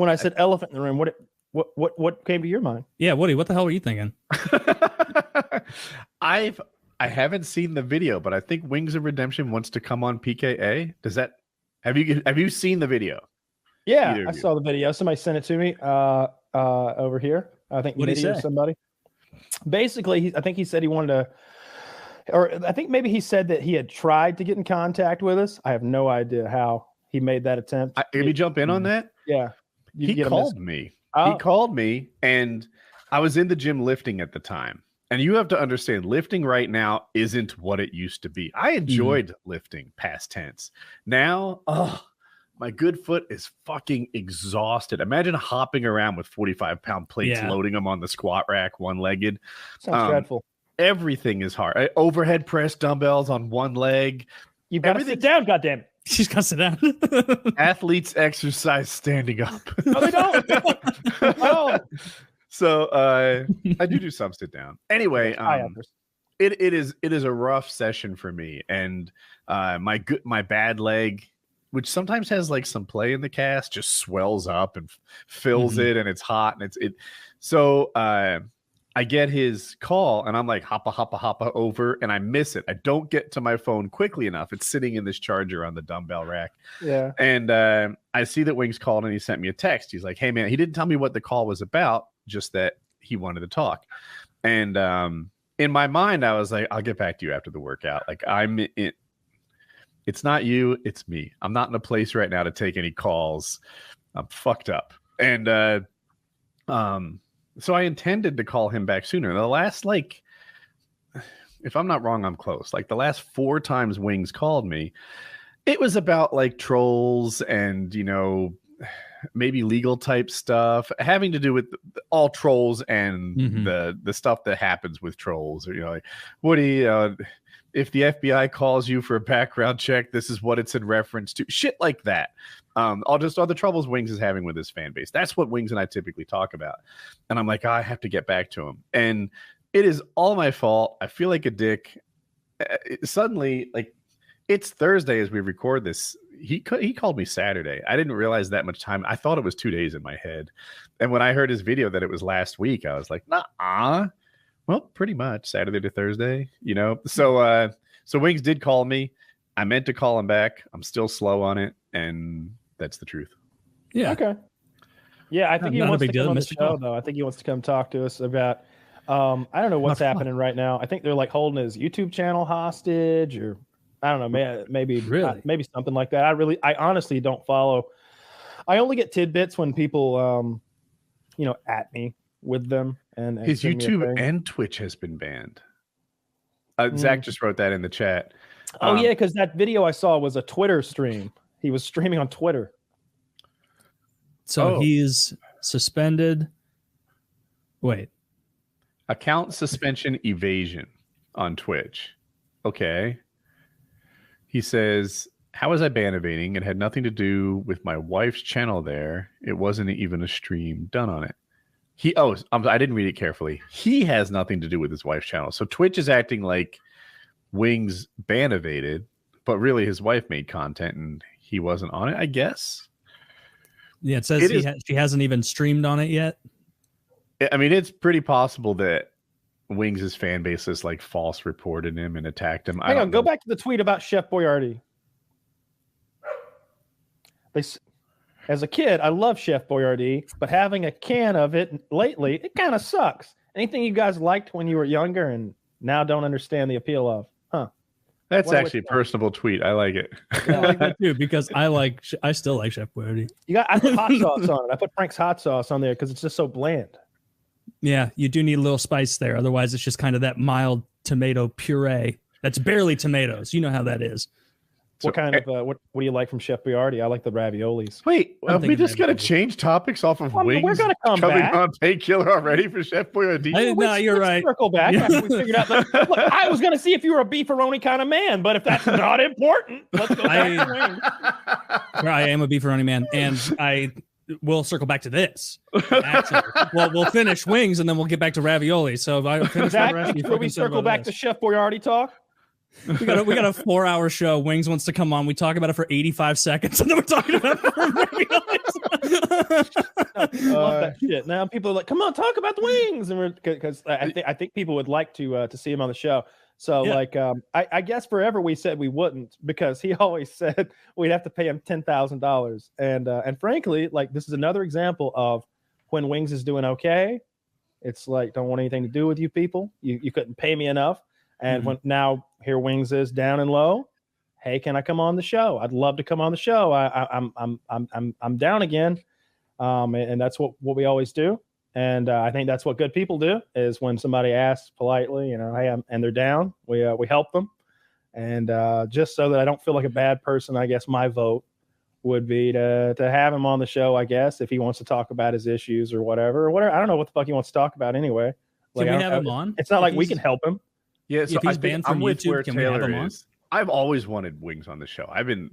when I said elephant in the room, what came to your mind? Yeah, Woody, what the hell were you thinking? I haven't seen the video, but I think Wings of Redemption wants to come on PKA. Does that have you seen the video? Yeah, I saw the video. Somebody sent it to me over here. I think What'd he say? Somebody. Basically, I think he said he wanted to, or I think maybe he said that he had tried to get in contact with us. I have no idea how he made that attempt. Can you jump in on that? Yeah. He called me. Oh. He called me, and I was in the gym lifting at the time. And you have to understand, lifting right now isn't what it used to be. I enjoyed lifting, past tense. Now, my good foot is fucking exhausted. Imagine hopping around with 45-pound plates, loading them on the squat rack, one-legged. Sounds dreadful. Everything is hard. Overhead press dumbbells on one leg. You've got to sit down, goddammit. She's got to sit down. Athletes exercise standing up. No, they don't. No. So I do some sit down. Anyway, it is a rough session for me, and my bad leg, which sometimes has like some play in the cast, just swells up and fills it, and it's hot, and so I get his call, and I'm like hoppa over, and I miss it. I don't get to my phone quickly enough. It's sitting in this charger on the dumbbell rack. Yeah, and I see that Wings called, and he sent me a text. He's like, "Hey man," he didn't tell me what the call was about, just that he wanted to talk. And in my mind, I was like, I'll get back to you after the workout. Like it's not you, it's me. I'm not in a place right now to take any calls. I'm fucked up. And so I intended to call him back sooner. The last, like, if I'm not wrong, I'm close. Like the last 4 times Wings called me, it was about like trolls and, maybe legal type stuff having to do with all trolls and the stuff that happens with trolls. Or, like, Woody, if the FBI calls you for a background check, this is what it's in reference to. Shit like that. All the troubles Wings is having with his fan base. That's what Wings and I typically talk about. And I'm like, I have to get back to him. And it is all my fault. I feel like a dick. Suddenly, like, it's Thursday as we record this. He called me Saturday. I didn't realize that much time. I thought it was 2 days in my head. And when I heard his video that it was last week, I was like, nah. Well, pretty much Saturday to Thursday, So Wings did call me. I meant to call him back. I'm still slow on it, and that's the truth. Yeah. Okay. Yeah, I think he wants to come on the show, though. I think he wants to come talk to us about. I don't know what's happening right now. I think they're like holding his YouTube channel hostage, or I don't know, maybe something like that. I honestly don't follow. I only get tidbits when people, at me with them. And his YouTube and Twitch has been banned. Zach just wrote that in the chat. Oh yeah, because that video I saw was a Twitter stream. He was streaming on Twitter. So he's suspended. Wait. Account suspension evasion on Twitch. Okay. He says, how was I ban evading? It had nothing to do with my wife's channel there. It wasn't even a stream done on it. I didn't read it carefully. He has nothing to do with his wife's channel. So Twitch is acting like Wings ban evaded, but really his wife made content and he wasn't on it, I guess. Yeah, it says she hasn't even streamed on it yet. I mean, it's pretty possible that Wings' fan base has like false reported him and attacked him. Hang on, go back to the tweet about Chef Boyardee. As a kid, I love Chef Boyardee, but having a can of it lately, it kind of sucks. Anything you guys liked when you were younger and now don't understand the appeal of? Huh. That's actually a personable tweet. I like it. I like that too, because I still like Chef Boyardee. I put hot sauce on it. I put Frank's hot sauce on there because it's just so bland. Yeah, you do need a little spice there. Otherwise, it's just kind of that mild tomato puree. That's barely tomatoes. You know how that is. What kind of what do you like from Chef Boyardee? I like the raviolis. Wait, are we just going to change topics off of Wings? We're going to come back on Painkiller Already for Chef Boyardee. No, you're right. Circle back after we figured out. Look, I was going to see if you were a beefaroni kind of man, but if that's not important, let's go back to Wings. I am a beefaroni man, and I will circle back to this. Actually, we'll finish Wings, and then we'll get back to ravioli. So if I finish we circle back to Chef Boyardee talk. We got a 4-hour show. Wings wants to come on. We talk about it for 85 seconds, and then we're talking about it for love that shit. Now people are like, "Come on, talk about the Wings," and we're because I think people would like to see him on the show. So I guess forever we said we wouldn't because he always said we'd have to pay him $10,000, and frankly, like this is another example of when Wings is doing okay. It's like don't want anything to do with you people. You couldn't pay me enough. And when now here Wings is down and low, hey, can I come on the show? I'd love to come on the show. I'm down again, and that's what we always do. And I think that's what good people do is when somebody asks politely, hey, and they're down, we help them. And just so that I don't feel like a bad person, I guess my vote would be to have him on the show. I guess if he wants to talk about his issues or whatever. I don't know what the fuck he wants to talk about anyway. Can we have him on? It's not like we can help him. Yeah, so if he's banned from YouTube, can we have him on? I've always wanted Wings on the show. I've been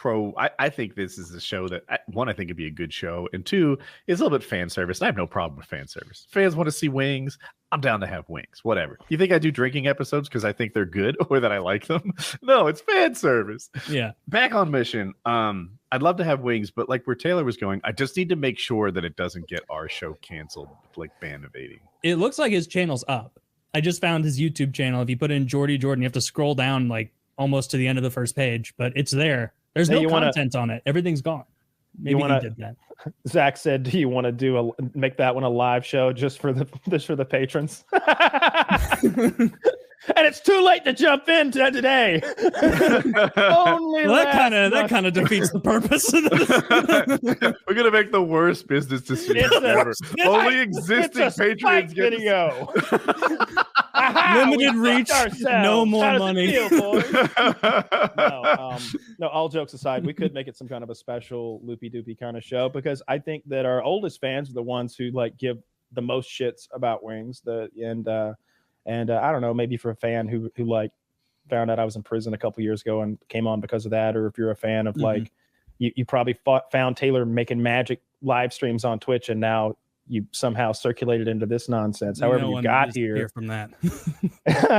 I think this is a show that I think it'd be a good show, and two, it's a little bit fan service. I have no problem with fan service. Fans want to see Wings. I'm down to have Wings. Whatever. You think I do drinking episodes because I think they're good or that I like them? No, it's fan service. Yeah. Back on mission. I'd love to have Wings, but like where Taylor was going, I just need to make sure that it doesn't get our show canceled, like ban evading. It looks like his channel's up. I just found his YouTube channel. If you put in Geordie Jordan, you have to scroll down like almost to the end of the first page, but it's there. There's no content on it. Everything's gone. Maybe he did that. Zach said, "Do you want to make that one a live show just for the patrons?" And it's too late to jump in today. Only that kind of defeats the purpose. We're gonna make the worst business decision ever. Only existing patrons get video. Limited reach, no more money. No, all jokes aside, we could make it some kind of a special loopy doopy kind of show because I think that our oldest fans are the ones who like give the most shits about Wings. And I don't know, maybe for a fan who like found out I was in prison a couple years ago and came on because of that, or if you're a fan of like you probably found Taylor making magic live streams on Twitch and now you somehow circulated into this nonsense. However you got here from that.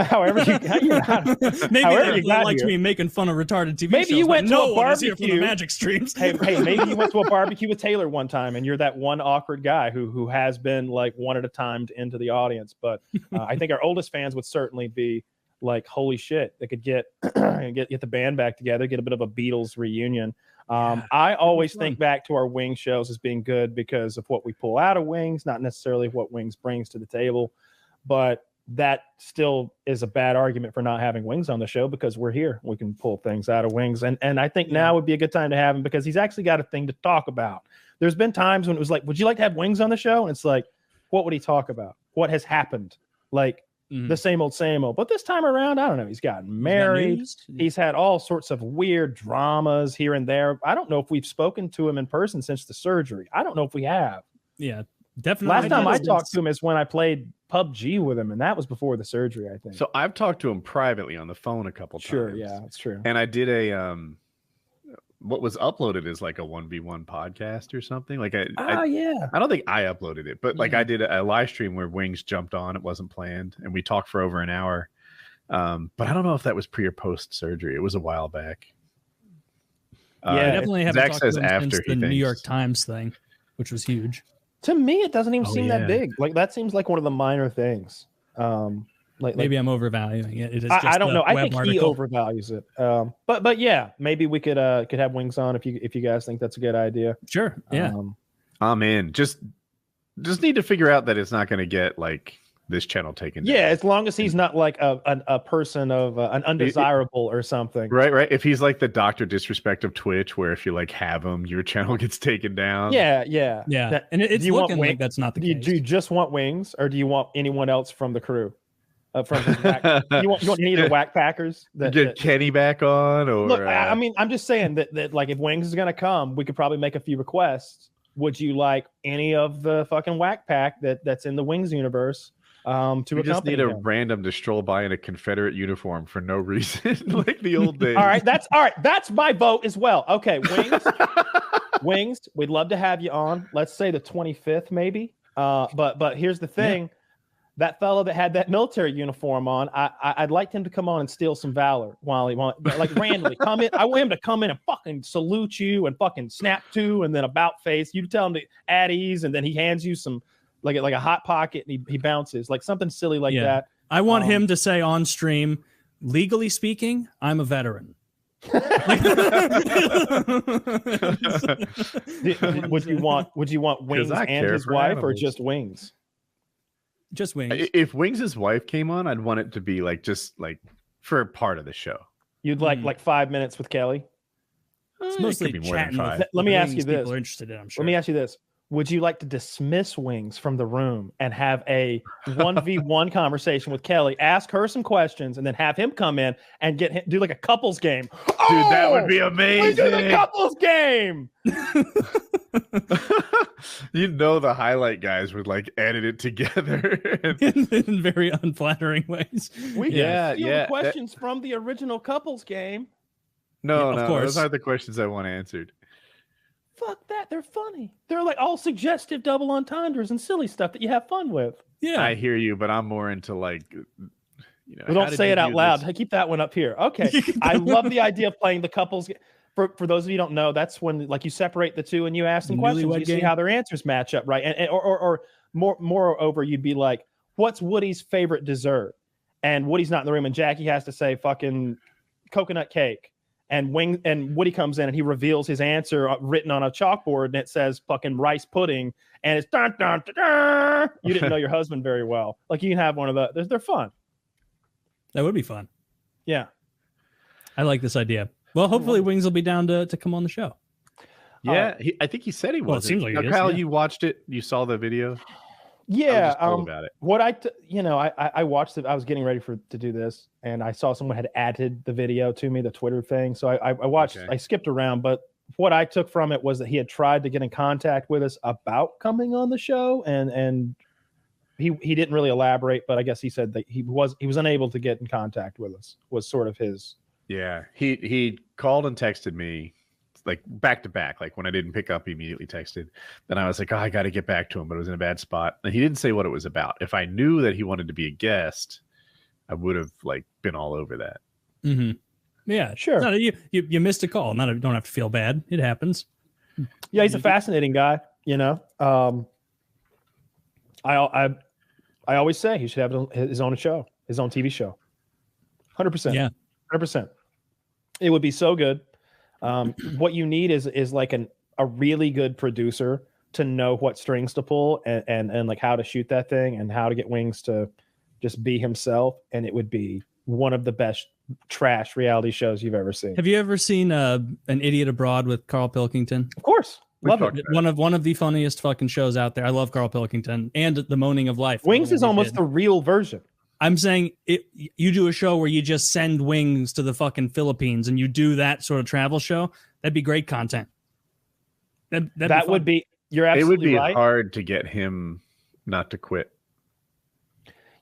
However you got here. Maybe they liked me making fun of retarded TV maybe shows. You went to a barbecue for the magic streams. hey, maybe you went to a barbecue with Taylor one time and you're that one awkward guy who has been like one at a time into the audience. But I think our oldest fans would certainly be like, holy shit, they could get the band back together, get a bit of a Beatles reunion. I always think back to our Wings shows as being good because of what we pull out of Wings, not necessarily what Wings brings to the table, but that still is a bad argument for not having Wings on the show because we're here. We can pull things out of Wings. And I think now would be a good time to have him because he's actually got a thing to talk about. There's been times when it was like, would you like to have Wings on the show? And it's like, what would he talk about? What has happened? Like, the same old. But this time around, I don't know. He's gotten married. He's had all sorts of weird dramas here and there. I don't know if we've spoken to him in person since the surgery. I don't know if we have. Yeah, definitely. Last time I talked to him is when I played PUBG with him, and that was before the surgery, I think. So I've talked to him privately on the phone a couple times. Sure, yeah, that's true. And I did a what was uploaded is like a 1v1 podcast or something. Like I don't think I uploaded it, but like I did a live stream where Wings jumped on. It wasn't planned, and we talked for over an hour. But I don't know if that was pre or post surgery. It was a while back. I definitely haven't talked to him since the New York Times thing, which was huge. To me, it doesn't even seem that big. Like that seems like one of the minor things. Maybe I'm overvaluing it. It is I don't know. I think he overvalues it. But yeah, maybe we could have Wings on if you guys think that's a good idea. Sure. Yeah. I'm in. Just need to figure out that it's not going to get like this channel taken down. Yeah, as long as he's not like a person of an undesirable or something. Right. If he's like the Dr. Disrespect of Twitch, where if you like have him, your channel gets taken down. Yeah. And it's looking like that's not the case. Do you just want Wings, or do you want anyone else from the crew? From his whack, you want any of the whack packers that get Kenny back on, or look? I mean, I'm just saying that like if Wings is gonna come, we could probably make a few requests. Would you like any of the fucking whack pack that's in the Wings universe? To we just need a him? random to stroll by in a Confederate uniform for no reason, like the old days. All right, that's my vote as well. Okay, Wings, we'd love to have you on. Let's say the 25th, maybe. But here's the thing. that fellow that had that military uniform on, I'd like him to come on and steal some valor like randomly come in. I want him to come in and fucking salute you and fucking snap to, and then about face. You tell him to at ease, and then he hands you some like a hot pocket, and he bounces like something silly like that. I want him to say on stream, legally speaking, I'm a veteran. Would you want Wings and his wife, or just Wings? Just Wings. If Wings' wife came on, I'd want it to be like just like for a part of the show. You'd like 5 minutes with Kelly. It's mostly more than 5. Let me ask you this. People are interested in, I'm sure. Let me ask you this. Would you like to dismiss Wings from the room and have a 1v1 conversation with Kelly, ask her some questions, and then have him come in and do like a couples game? Dude, that would be amazing. We do the couples game. The highlight guys would like edit it together in very unflattering ways. We can steal the questions from the original couples game. No, of course. Those aren't the questions I want answered. Fuck that. They're funny. They're like all suggestive double entendres and silly stuff that you have fun with. Yeah. I hear you, but I'm more into like, well, don't say it out loud. I keep that one up here. Okay. I love the idea of playing the couples. For those of you who don't know, that's when like you separate the two and you ask them questions. You see how their answers match up, right? And or moreover, you'd be like, what's Woody's favorite dessert? And Woody's not in the room, and Jackie has to say fucking coconut cake. And Woody comes in and he reveals his answer written on a chalkboard, and it says fucking rice pudding, and it's dun, dun, dun, dun. You didn't know your husband very well. Like, you can have one of those. They're fun. That would be fun. Yeah. I like this idea. Well, hopefully Wings will be down to come on the show. Yeah, I think he said he was. Well, it seems like Kyle, you watched it. You saw the video. Yeah, about it. What I watched it. I was getting ready to do this, and I saw someone had added the video to me, the Twitter thing. So I watched. Okay. I skipped around, but what I took from it was that he had tried to get in contact with us about coming on the show, and he didn't really elaborate. But I guess he said that he was unable to get in contact with us. Was sort of his. Yeah, he called and texted me. Like back to back, like when I didn't pick up, he immediately texted. Then I was like, I got to get back to him, but it was in a bad spot. And he didn't say what it was about. If I knew that he wanted to be a guest, I would have like been all over that. Mm-hmm. Yeah, sure. No, you missed a call. Don't have to feel bad. It happens. Yeah, he's a fascinating guy. I always say he should have his own show, his own TV show. 100%. Yeah, 100%. It would be so good. What you need is like a really good producer to know what strings to pull and like how to shoot that thing and how to get Wings to just be himself. And it would be one of the best trash reality shows you've ever seen. Have you ever seen An Idiot Abroad with Carl Pilkington? Of course. Love it. One of the funniest fucking shows out there. I love Carl Pilkington and The Moaning of Life. Wings is almost the real version. I'm saying you do a show where you just send Wings to the fucking Philippines and you do that sort of travel show. That'd be great content. That would be. You're absolutely right. It would be hard to get him not to quit.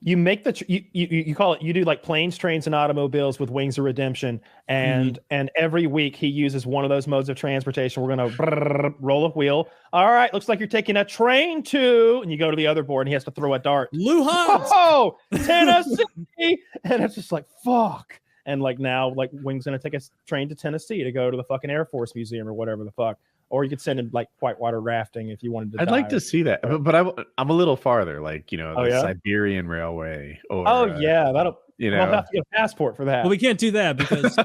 You make you call it. You do like planes, trains, and automobiles with Wings of Redemption, and every week he uses one of those modes of transportation. We're gonna roll a wheel. All right, looks like you're taking a train to, and you go to the other board, and he has to throw a dart. Luhansk, Tennessee, and it's just like fuck. And like now, like Wings gonna take a train to Tennessee to go to the fucking Air Force Museum or whatever the fuck. Or you could send him like whitewater rafting if you wanted to. I'd like to see that, but I'm a little farder, like the Siberian Railway. Or, that'll we'll have to get a passport for that. Well, we can't do that because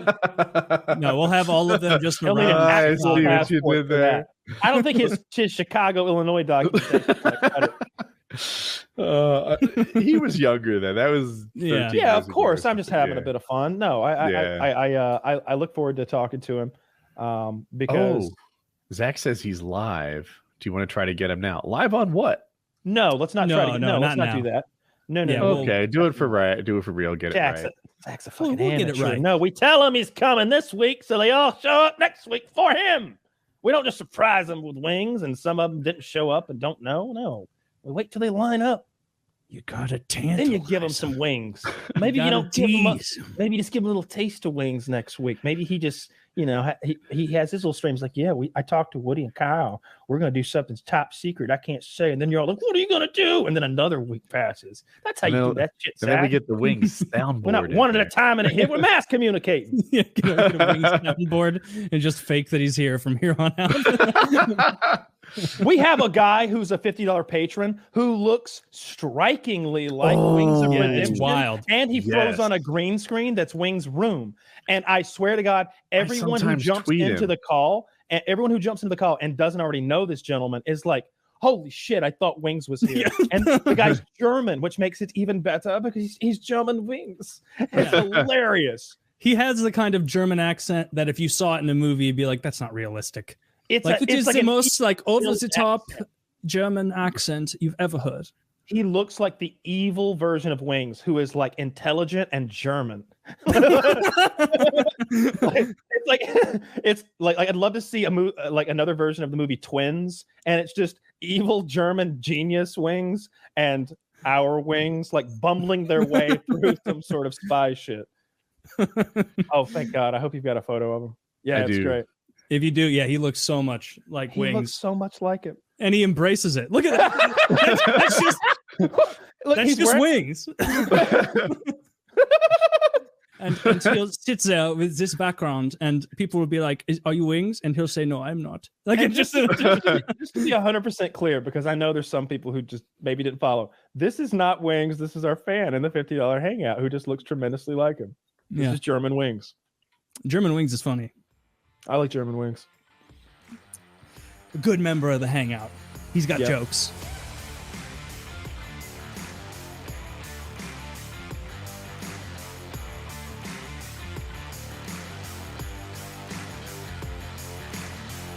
we'll have all of them just around. I see what you did there. I don't think his Chicago, Illinois documentation. He was younger then. That was yeah. Of course, I'm just having a bit of fun. No, I look forward to talking to him because. Zach says he's live. Do you want to try to get him now? Live on what? No, let's not try to. No, let's not do that. No. Okay, do it for right. Do it for real. Get it right. Zach's a fucking we'll get it right. No, we tell him he's coming this week, so they all show up next week for him. We don't just surprise them with Wings, and some of them didn't show up and don't know. No, we wait till they line up. You gotta tantalize. Then you give them some Wings. Maybe you don't tease. Maybe just give them a little taste of Wings next week. Maybe he just you know, he has his little streams like, yeah, I talked to Woody and Kyle. We're going to do something top secret. I can't say. And then you're all like, what are you going to do? And then another week passes. That's how you do that shit. And then we get the Wings soundboard. We're not one at a time in a hit. We're mass communicating. Get a Wings soundboard and just fake that he's here from here on out. We have a guy who's a $50 patron who looks strikingly like Wings of Redemption. It's wild. And he throws on a green screen that's Wings' room. And I swear to God, everyone who jumps into the call and doesn't already know this gentleman is like, holy shit, I thought Wings was here. And the guy's German, which makes it even better because he's German Wings. It's hilarious. He has the kind of German accent that if you saw it in a movie, you'd be like, that's not realistic. It is the most like over the top German accent you've ever heard. He looks like the evil version of Wings, who is like intelligent and German. It's like I'd love to see like another version of the movie Twins, and it's just evil German genius Wings and our Wings like bumbling their way through some sort of spy shit. Oh, thank God! I hope you've got a photo of him. Yeah, it's great. If you do, he looks so much like Wings. He looks so much like it. And he embraces it. Look at that. That's just Wings. and he'll sit there with this background, and people will be like, are you Wings? And he'll say, no, I'm not. Like, and just to be 100% clear, because I know there's some people who just maybe didn't follow. This is not Wings. This is our fan in the $50 hangout who just looks tremendously like him. This is German Wings. German Wings is funny. I like German Wings. A good member of the hangout. He's got jokes.